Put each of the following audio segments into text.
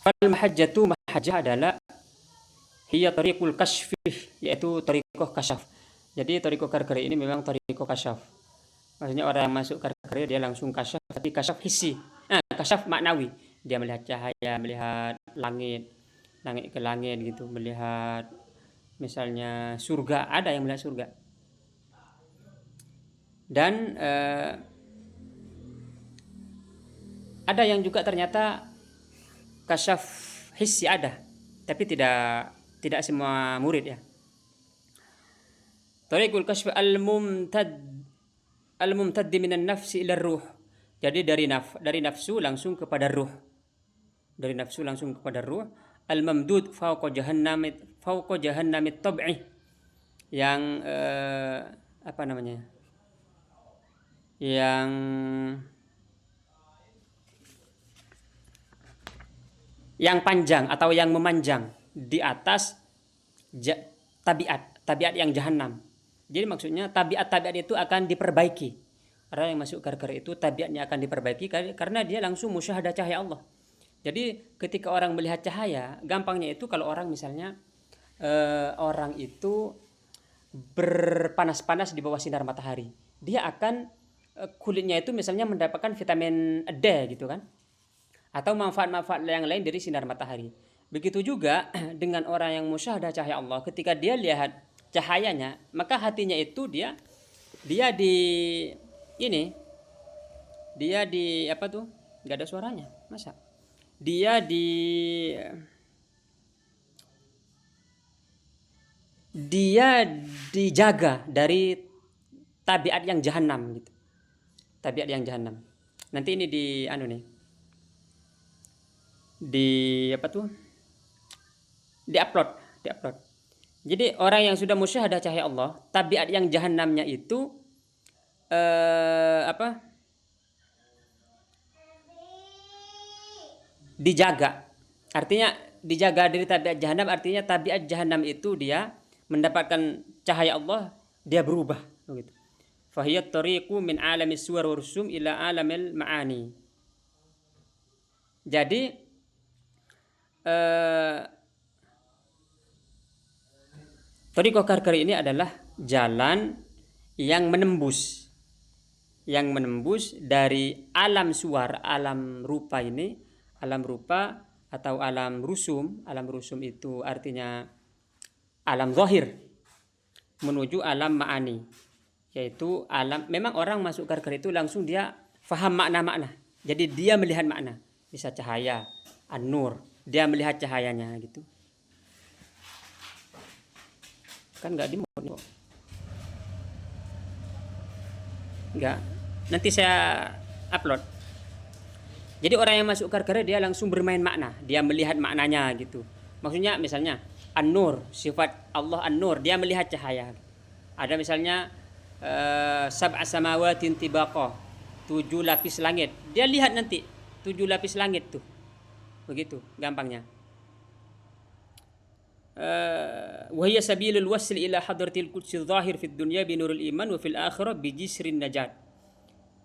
Fal mahajjah adalah hiya tariqul kasfi, yaitu tariqah kasyaf. Jadi tariqah karkari ini memang tariqah kasyaf. Maksudnya orang yang masuk karkari dia langsung kasyaf, tapi kasyaf hissi. Kasyaf maknawi. Dia melihat cahaya, melihat langit, langit ke langit gitu, melihat misalnya surga, ada yang melihat surga. Dan ada yang juga ternyata kasyaf hissi ada, tapi tidak semua murid ya. Tariqul kasyf al-mumtad minan nafsi ila ruh. Jadi dari nafsu langsung kepada ruh. Dari nafsu langsung kepada ruh. Al-mamdud fawqa jahannamit tab'i. Yang apa namanya? Yang panjang atau yang memanjang di atas tabiat yang jahanam. Jadi maksudnya tabiat itu akan diperbaiki. Orang yang masuk karkar itu tabiatnya akan diperbaiki karena dia langsung musyahadah cahaya Allah. Jadi ketika orang melihat cahaya, gampangnya itu kalau orang misalnya orang itu berpanas-panas di bawah sinar matahari, dia akan kulitnya itu misalnya mendapatkan vitamin D gitu kan, atau manfaat-manfaat yang lain dari sinar matahari. Begitu juga dengan orang yang musyahadah cahaya Allah, ketika dia lihat cahayanya, maka hatinya itu dia apa tuh? Nggak ada suaranya, masa? Dia dijaga dari tabiat yang jahanam gitu. Tabiat yang jahanam. Nanti ini di-upload. Jadi orang yang sudah musyahadah cahaya Allah, tabiat yang jahanamnya itu dijaga. Artinya dijaga dari tabiat jahanam, artinya tabiat jahanam itu dia mendapatkan cahaya Allah, dia berubah begitu. Fahiyat tariqu min alamis suwar wa rusum ila alamil ma'ani. Jadi tariqah karkari ini adalah jalan yang menembus dari alam suar, alam rupa ini, alam rupa atau alam rusum. Alam rusum itu artinya alam zahir menuju alam ma'ani, yaitu alam, memang orang masuk karkar itu langsung dia faham makna-makna. Jadi dia melihat makna, bisa cahaya, an-nur, dia melihat cahayanya gitu. Kan nggak di mode, nggak, nanti saya upload. Jadi orang yang masuk karkar dia langsung bermain makna, dia melihat maknanya gitu. Maksudnya misalnya an-nur, sifat Allah an-nur, dia melihat cahaya. Ada misalnya sab'a samawatin tibaqa, 7 lapis langit, dia lihat nanti 7 lapis langit tuh, begitu gampangnya. Wahiyya sabilul wasl ila hadratil qudsi zahir fid dunya bi nuril iman wa fil akhirah bi jisrin najat.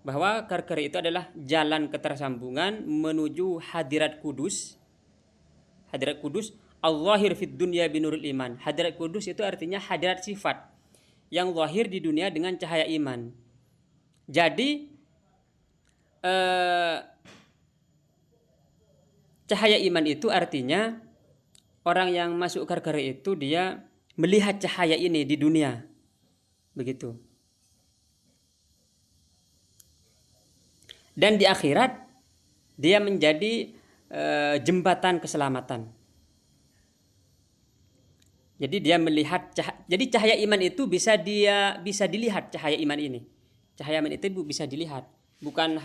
Bahwa karkar itu adalah jalan ketersambungan menuju hadirat kudus. Hadirat kudus al-zahir fid dunya bi nuril iman. Hadirat kudus itu artinya hadirat sifat yang zahir di dunia dengan cahaya iman. Jadi cahaya iman itu artinya orang yang masuk karkar itu dia melihat cahaya ini di dunia, begitu. Dan di akhirat dia menjadi jembatan keselamatan. Jadi dia melihat jadi cahaya iman itu bisa dilihat, cahaya iman ini. Cahaya iman itu bisa dilihat. Bukan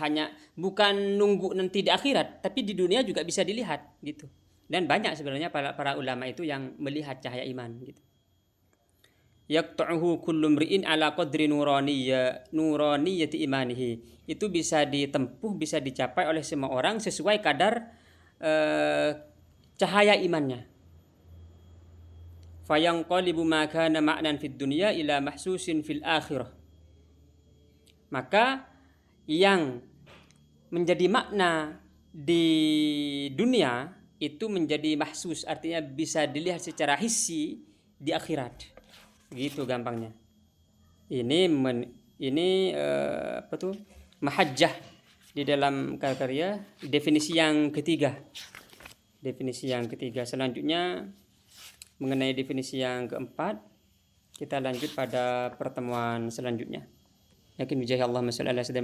nunggu nanti di akhirat, tapi di dunia juga bisa dilihat gitu. Dan banyak sebenarnya para ulama itu yang melihat cahaya iman gitu. Yaqta'uhu kullu mri'in ala qadri nuraniyati imanihi. Itu bisa ditempuh, bisa dicapai oleh semua orang sesuai kadar cahaya imannya. Fayanqalibu ma kana ma'nan fid dunya ila mahsusin fil akhirah. Maka yang menjadi makna di dunia itu menjadi mahsus, artinya bisa dilihat secara hissi di akhirat. Gitu gampangnya. Ini apa tuh? Mahajjah di dalam karya definisi yang ketiga. Definisi yang ketiga. Selanjutnya mengenai definisi yang keempat, kita lanjut pada pertemuan selanjutnya. Yakin bijahi Allahumma shalli ala sayyidina